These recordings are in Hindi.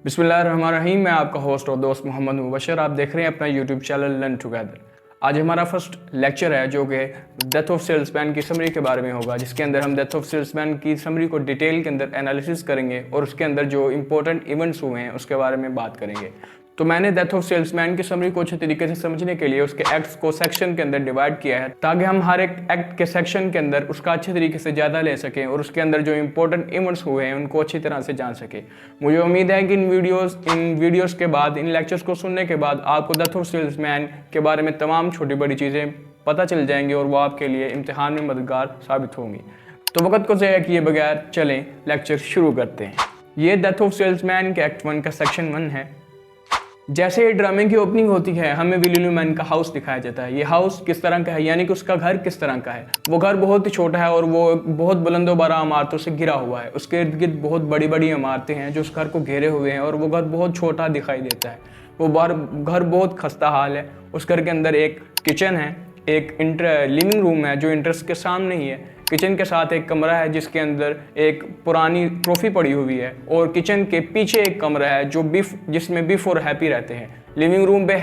बिस्मिल्लाहिर्रहमानिर्रहीम। मैं आपका होस्ट और दोस्त मोहम्मद मुबशर। आप देख रहे हैं अपना यूट्यूब चैनल लर्न टुगेदर। आज हमारा फर्स्ट लेक्चर है जो कि डेथ ऑफ सेल्समैन की समरी के बारे में होगा, जिसके अंदर हम डेथ ऑफ सेल्समैन की समरी को डिटेल के अंदर एनालिसिस करेंगे और उसके अंदर जो इंपॉर्टेंट इवेंट्स हुए हैं उसके बारे में बात करेंगे। तो मैंने डेथ ऑफ सेल्समैन की समरी को अच्छे तरीके से समझने के लिए उसके एक्ट्स को सेक्शन के अंदर डिवाइड किया है, ताकि हम हर एक एक्ट के सेक्शन के अंदर उसका अच्छे तरीके से ज़्यादा ले सकें और उसके अंदर जो इंपॉर्टेंट इवेंट्स हुए हैं उनको अच्छी तरह से जान सकें। मुझे उम्मीद है कि इन वीडियोस के बाद, इन लेक्चर्स को सुनने के बाद आपको डेथ ऑफ सेल्समैन के बारे में तमाम छोटी बड़ी चीज़ें पता चल जाएंगी और वो आपके लिए इम्तिहान में मददगार साबित होंगी। तो वक्त को ज़ाया किए बगैर चलें लेक्चर शुरू करते हैं। ये डेथ ऑफ सेल्समैन के एक्ट 1 का सेक्शन 1 है। जैसे ही ड्रामे की ओपनिंग होती है हमें विली न्यूमैन का हाउस दिखाया जाता है। ये हाउस किस तरह का है, यानी कि उसका घर किस तरह का है। वो घर बहुत ही छोटा है और वो बहुत बुलंदो बारा इमारतों से घिरा हुआ है। उसके इर्द गिर्द बहुत बड़ी बड़ी इमारतें हैं जो उस घर को घेरे हुए हैं और वो घर बहुत छोटा दिखाई देता है। वो घर बहुत खस्ता हाल है। उस घर के अंदर एक किचन है, एक लिविंग रूम है जो इंट्रेंस के सामने ही है। किचन के साथ एक कमरा है जिसके अंदर एक पुरानी ट्रॉफी पड़ी हुई है और किचन के पीछे एक कमरा है जिसमें बिफ और हैप्पी रहते हैं। लिविंग रूम पे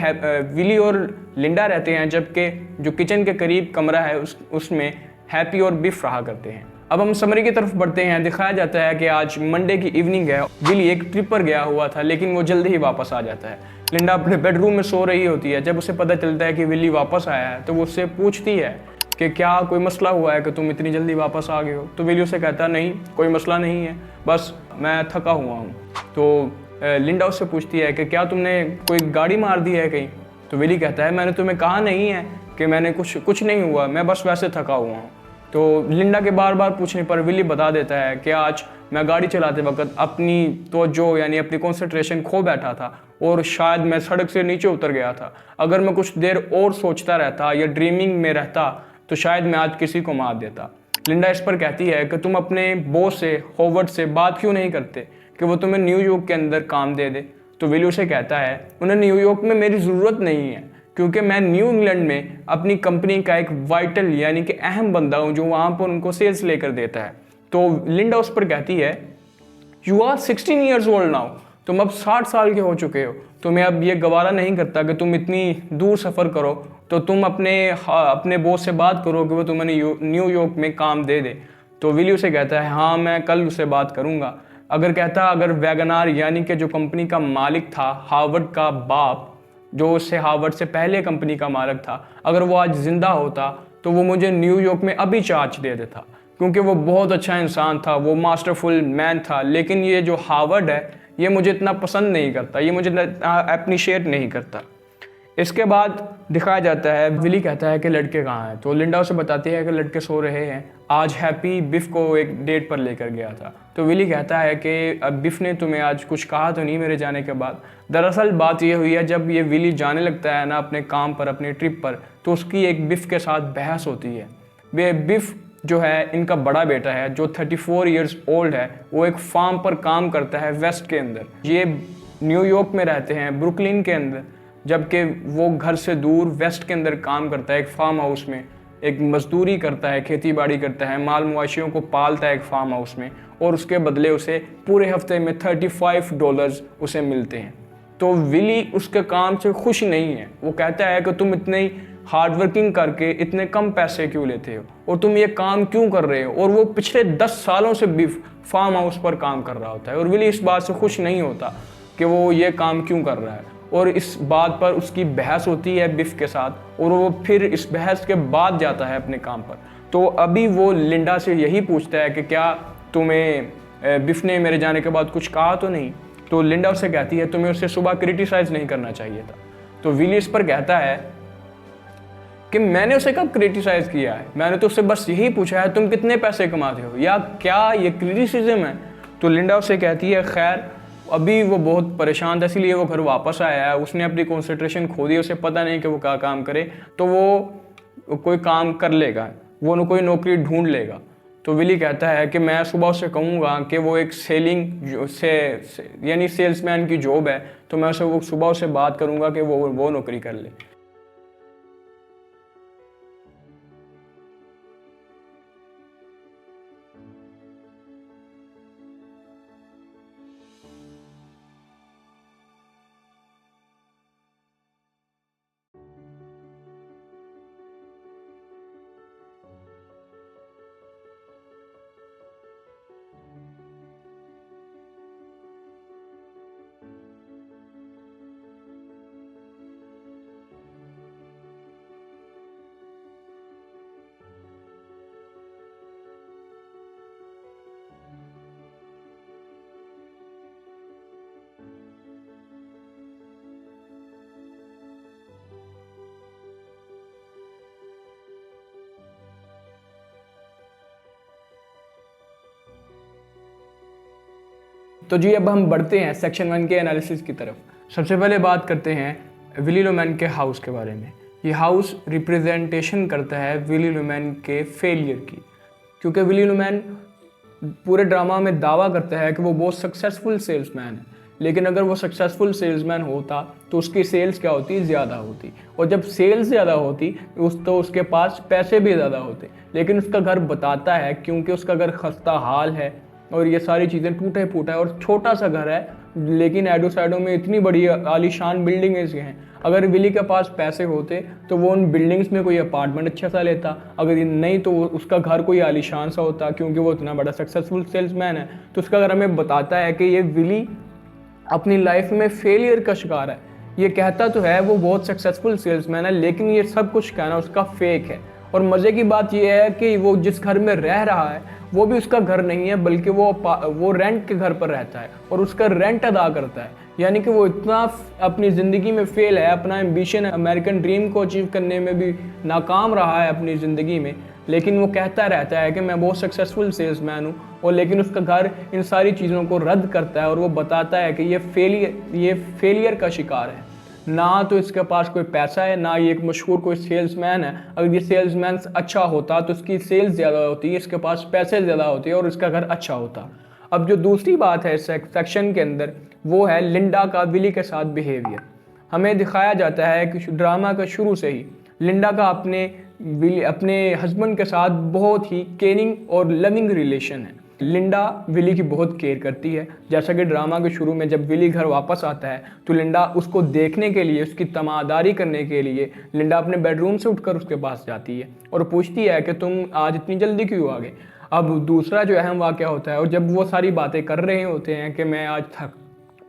विली और लिंडा रहते हैं, जबकि जो किचन के करीब कमरा है उसमें हैप्पी और बिफ रहा करते हैं। अब हम समरी की तरफ बढ़ते हैं। दिखाया जाता है कि आज मंडे की इवनिंग है। विली एक ट्रिप पर गया हुआ था लेकिन वो जल्दी ही वापस आ जाता है। लिंडा अपने बेडरूम में सो रही होती है। जब उसे पता चलता है कि विली वापस आया है तो वो उससे पूछती है कि क्या कोई मसला हुआ है कि तुम इतनी जल्दी वापस आ गए हो। तो विली उसे कहता नहीं, कोई मसला नहीं है, बस मैं थका हुआ हूँ। तो लिंडा उससे पूछती है कि क्या तुमने कोई गाड़ी मार दी है कहीं। तो विली कहता है मैंने तुम्हें कहा नहीं है कि मैंने कुछ नहीं हुआ, मैं बस वैसे थका हुआ हूँ। तो लिंडा के बार बार पूछने पर विली बता देता है कि आज मैं गाड़ी चलाते वक्त अपनी तवज्जो यानी अपनी कंसंट्रेशन खो बैठा था और शायद मैं सड़क से नीचे उतर गया था। अगर मैं कुछ देर और सोचता रहता या ड्रीमिंग में रहता तो शायद मैं आज किसी को मार देता। लिंडा इस पर कहती है कि तुम अपने बॉस से, हॉवर्ड से बात क्यों नहीं करते कि वो तुम्हें न्यूयॉर्क के अंदर काम दे दे। तो विली उसे कहता है उन्हें न्यूयॉर्क में मेरी ज़रूरत नहीं है, क्योंकि मैं न्यू इंग्लैंड में अपनी कंपनी का एक वाइटल यानी कि अहम बंदा हूँ जो वहाँ पर उनको सेल्स लेकर देता है। तो लिंडा उस पर कहती है you are 16 years old now, तुम अब 60 साल के हो चुके हो। तुम्हें अब ये गवारा नहीं करता कि तुम इतनी दूर सफ़र करो, तो तुम अपने बॉस से बात करो कि वो तुम्हें न्यूयॉर्क में काम दे दे। तो विली उसे कहता है हाँ, मैं कल उससे बात करूँगा। अगर वैगनार यानी कि जो कंपनी का मालिक था, हार्वर्ड का बाप, जो उससे हार्वर्ड से पहले कंपनी का मालिक था, अगर वो आज जिंदा होता तो वो मुझे न्यूयॉर्क में अभी चार्ज दे देता, क्योंकि वो बहुत अच्छा इंसान था, वो मास्टरफुल मैन था। लेकिन ये जो हार्वर्ड है ये मुझे इतना पसंद नहीं करता, ये मुझे अप्रिशिएट नहीं करता। इसके बाद दिखाया जाता है विली कहता है कि लड़के कहाँ हैं। तो लिंडा उसे बताती है कि लड़के सो रहे हैं, आज हैप्पी बिफ को एक डेट पर लेकर गया था। तो विली कहता है कि अब बिफ ने तुम्हें आज कुछ कहा तो नहीं मेरे जाने के बाद। दरअसल बात ये हुई है, जब ये विली जाने लगता है ना अपने काम पर, अपने ट्रिप पर, तो उसकी एक बिफ के साथ बहस होती है। वे बिफ जो है इनका बड़ा बेटा है जो 34 ईयर्स ओल्ड है, वो एक फार्म पर काम करता है वेस्ट के अंदर। ये न्यूयॉर्क में रहते हैं, ब्रुकलिन के अंदर, जबकि वो घर से दूर वेस्ट के अंदर काम करता है एक फार्म हाउस में। एक मजदूरी करता है, खेती बाड़ी करता है, माल मवेशियों को पालता है एक फार्म हाउस में, और उसके बदले उसे पूरे हफ्ते में $35 उसे मिलते हैं। तो विली उसके काम से खुश नहीं है। वो कहता है कि तुम इतनी हार्डवर्किंग करके इतने कम पैसे क्यों लेते हो और तुम ये काम क्यों कर रहे हो। और वो पिछले 10 सालों से भी फार्म हाउस पर काम कर रहा होता है और विली इस बात से खुश नहीं होता कि वो ये काम क्यों कर रहा है। और इस बात पर उसकी बहस होती है बिफ के साथ और वो फिर इस बहस के बाद जाता है अपने काम पर। तो अभी वो लिंडा से यही पूछता है कि क्या तुम्हें बिफ ने मेरे जाने के बाद कुछ कहा तो नहीं। तो लिंडा उससे कहती है तुम्हें उससे सुबह क्रिटिसाइज नहीं करना चाहिए था। तो विली इस पर कहता है कि मैंने उसे कब क्रिटिसाइज किया है, मैंने तो उससे बस यही पूछा है तुम कितने पैसे कमाते हो, या क्या ये क्रिटिसिज्म है। तो लिंडा उससे कहती है खैर अभी वो बहुत परेशान था इसलिए वो घर वापस आया है, उसने अपनी कंसंट्रेशन खो दी, उसे पता नहीं कि वो क्या काम करे, तो वो कोई काम कर लेगा, वो कोई नौकरी ढूंढ लेगा। तो विली कहता है कि मैं सुबह उससे कहूँगा कि वो एक यानी सेल्समैन की जॉब है, तो मैं वो सुबह उससे बात करूँगा कि वो नौकरी कर ले। तो जी अब हम बढ़ते हैं सेक्शन 1 के एनालिसिस की तरफ। सबसे पहले बात करते हैं विली लोमैन के हाउस के बारे में। ये हाउस रिप्रेजेंटेशन करता है विली लोमैन के फेलियर की, क्योंकि विली लोमैन पूरे ड्रामा में दावा करता है कि वो बहुत सक्सेसफुल सेल्समैन है, लेकिन अगर वो सक्सेसफुल सेल्समैन होता तो उसकी सेल्स क्या होती, ज़्यादा होती, और जब सेल्स ज़्यादा होती तो उसके पास पैसे भी ज़्यादा होते। लेकिन उसका घर बताता है, क्योंकि उसका घर खस्ता हाल है और ये सारी चीज़ें टूटे फूटा है और छोटा सा घर है, लेकिन एडो साइडो में इतनी बड़ी आलीशान बिल्डिंग्स हैं। अगर विली के पास पैसे होते तो वो उन बिल्डिंग्स में कोई अपार्टमेंट अच्छा सा लेता, अगर नहीं तो उसका घर कोई आलीशान सा होता, क्योंकि वो इतना बड़ा सक्सेसफुल सेल्समैन है। तो उसका घर हमें बताता है कि ये विली अपनी लाइफ में फेलियर का शिकार है। ये कहता तो है वो बहुत सक्सेसफुल सेल्समैन है, लेकिन ये सब कुछ कहना उसका फेक है। और मज़े की बात यह है कि वो जिस घर में रह रहा है वो भी उसका घर नहीं है, बल्कि वो रेंट के घर पर रहता है और उसका रेंट अदा करता है। यानी कि वो इतना अपनी ज़िंदगी में फेल है, अपना एम्बिशन अमेरिकन ड्रीम को अचीव करने में भी नाकाम रहा है अपनी ज़िंदगी में, लेकिन वो कहता रहता है कि मैं बहुत सक्सेसफुल सेल्समैन हूँ। और लेकिन उसका घर इन सारी चीज़ों को रद्द करता है और वो बताता है कि ये फेलियर का शिकार है। ना तो इसके पास कोई पैसा है, ना ये एक मशहूर कोई सेल्समैन है। अगर ये सेल्समैन अच्छा होता तो इसकी सेल्स ज़्यादा होती, इसके पास पैसे ज़्यादा होते और इसका घर अच्छा होता। अब जो दूसरी बात है सेक्शन के अंदर, वो है लिंडा का विली के साथ बिहेवियर। हमें दिखाया जाता है कि ड्रामा का शुरू से ही लिंडा का अपने हस्बैंड के साथ बहुत ही केयरिंग और लविंग रिलेशन है। लिंडा विली की बहुत केयर करती है। जैसा कि ड्रामा के शुरू में जब विली घर वापस आता है तो लिंडा उसको देखने के लिए, उसकी तमादारी करने के लिए लिंडा अपने बेडरूम से उठकर उसके पास जाती है और पूछती है कि तुम आज इतनी जल्दी क्यों आ गए। अब दूसरा जो अहम वाक़या होता है, और जब वो सारी बातें कर रहे होते हैं कि मैं आज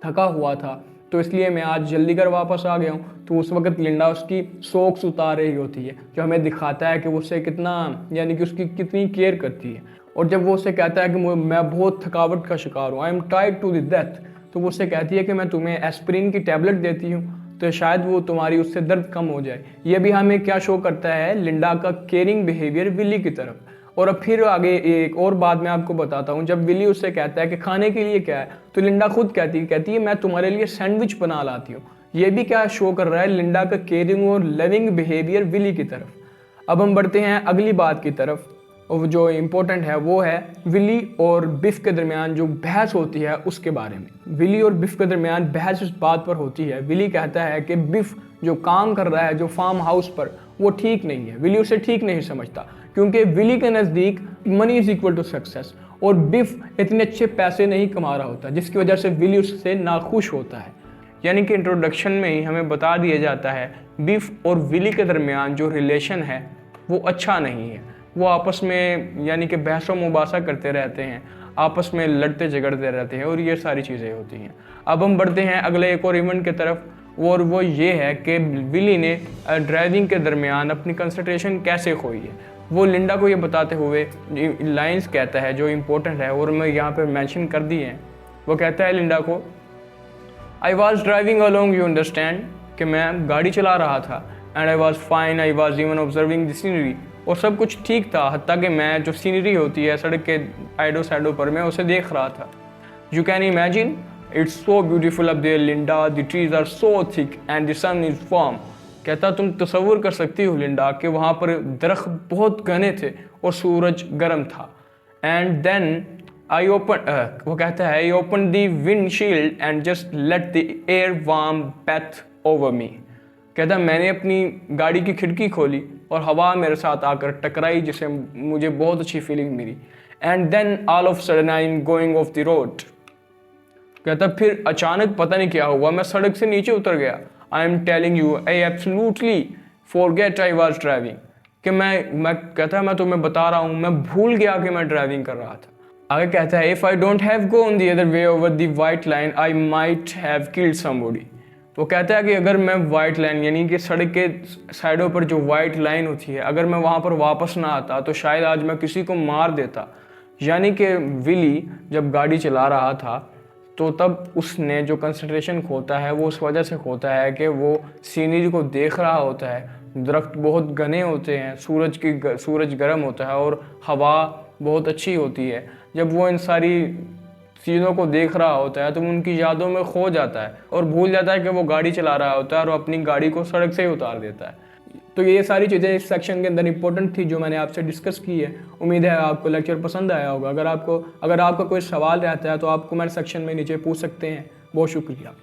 थका हुआ था तो इसलिए मैं आज जल्दी घर वापस आ गया हूँ, तो उस वक्त लिंडा उसकी सोक्स उतार रही होती है, जो हमें दिखाता है कि वो उससे कितना, यानी कि उसकी कितनी केयर करती है। और जब वो उससे कहता है कि मैं बहुत थकावट का शिकार हूँ, I am tired to the death, तो वो उससे कहती है कि मैं तुम्हें एस्पिरिन की टैबलेट देती हूँ तो शायद वो तुम्हारी उससे दर्द कम हो जाए। ये भी हमें क्या शो करता है, लिंडा का केयरिंग बिहेवियर विली की तरफ। और अब फिर आगे एक और बात मैं आपको बताता हूँ। जब विली उससे कहता है कि खाने के लिए क्या है, तो लिंडा खुद कहती है मैं तुम्हारे लिए सैंडविच बना लाती हूँ। ये भी क्या शो कर रहा है, लिंडा का केयरिंग और लविंग बिहेवियर विली की तरफ। अब हम बढ़ते हैं अगली बात की तरफ, और जो इम्पोर्टेंट है वो है विली और बिफ के दरमियान जो बहस होती है उसके बारे में। विली और बिफ के दरमियान बहस इस बात पर होती है, विली कहता है कि बिफ जो काम कर रहा है जो फार्म हाउस पर, वो ठीक नहीं है। विली उसे ठीक नहीं समझता, क्योंकि विली के नज़दीक money is equal to success, और बिफ इतने अच्छे पैसे नहीं कमा रहा होता, जिसकी वजह से विली उससे नाखुश होता है। यानी कि इंट्रोडक्शन में ही हमें बता दिया जाता है बिफ और विली के दरमियान जो रिलेशन है वो अच्छा नहीं है। वो आपस में यानी कि बहस व मुबासा करते रहते हैं, आपस में लड़ते झगड़ते रहते हैं और ये सारी चीज़ें होती हैं। अब हम बढ़ते हैं अगले एक और इवेंट की तरफ, और वो ये है कि विली ने ड्राइविंग के दरमियान अपनी कंसंट्रेशन कैसे खोई है। वो लिंडा को ये बताते हुए लाइंस कहता है जो इम्पोर्टेंट है और मैं यहाँ पे मेंशन कर दी हैं। वो कहता है लिंडा को, I was driving along, you understand, कि मैं गाड़ी चला रहा था, and I was fine, I was even observing the scenery, और सब कुछ ठीक था, हत्ता कि मैं जो सीनरी होती है सड़क के आइडो साइडो पर, मैं उसे देख रहा था। You can imagine it's so beautiful up there Linda, the trees are so thick and the sun is warm. कहता तुम तसव्वुर कर सकती हो लिंडा कि वहाँ पर दरख्त बहुत घने थे और सूरज गर्म था। एंड देन आई ओपन, वो कहता है I open the windshield and just let the air warm bath over me. कहता मैंने अपनी गाड़ी की खिड़की खोली और हवा मेरे साथ आकर टकराई, जिससे मुझे बहुत अच्छी फीलिंग मिली। And then all of sudden I am going off the road. कहता फिर अचानक पता नहीं क्या हुआ, मैं सड़क से नीचे उतर गया। I am telling you I absolutely forget I was driving, कि मैं कहता है मैं तुम्हें बता रहा हूँ मैं भूल गया कि मैं ड्राइविंग कर रहा था। आगे कहता है if I don't have gone the other way over the white line I might have killed somebody. वो कहता है कि अगर मैं वाइट लाइन यानी कि सड़क के साइडों पर जो वाइट लाइन होती है, अगर मैं वहाँ पर वापस ना आता तो शायद आज मैं किसी को मार देता। यानी कि विली जब गाड़ी चला रहा था तो तब उसने जो कंसंट्रेशन खोता है वो उस वजह से खोता है कि वो सीनरी को देख रहा होता है। दरख्त बहुत घने होते हैं, सूरज गर्म होता है और हवा बहुत अच्छी होती है। जब वो इन सारी चीज़ों को देख रहा होता है तो वो उनकी यादों में खो जाता है और भूल जाता है कि वो गाड़ी चला रहा होता है और अपनी गाड़ी को सड़क से ही उतार देता है। तो ये सारी चीज़ें इस सेक्शन के अंदर इंपॉर्टेंट थी जो मैंने आपसे डिस्कस की है। उम्मीद है आपको लेक्चर पसंद आया होगा। अगर आपका कोई सवाल रहता है तो आप कमेंट सेक्शन में नीचे पूछ सकते हैं। बहुत शुक्रिया।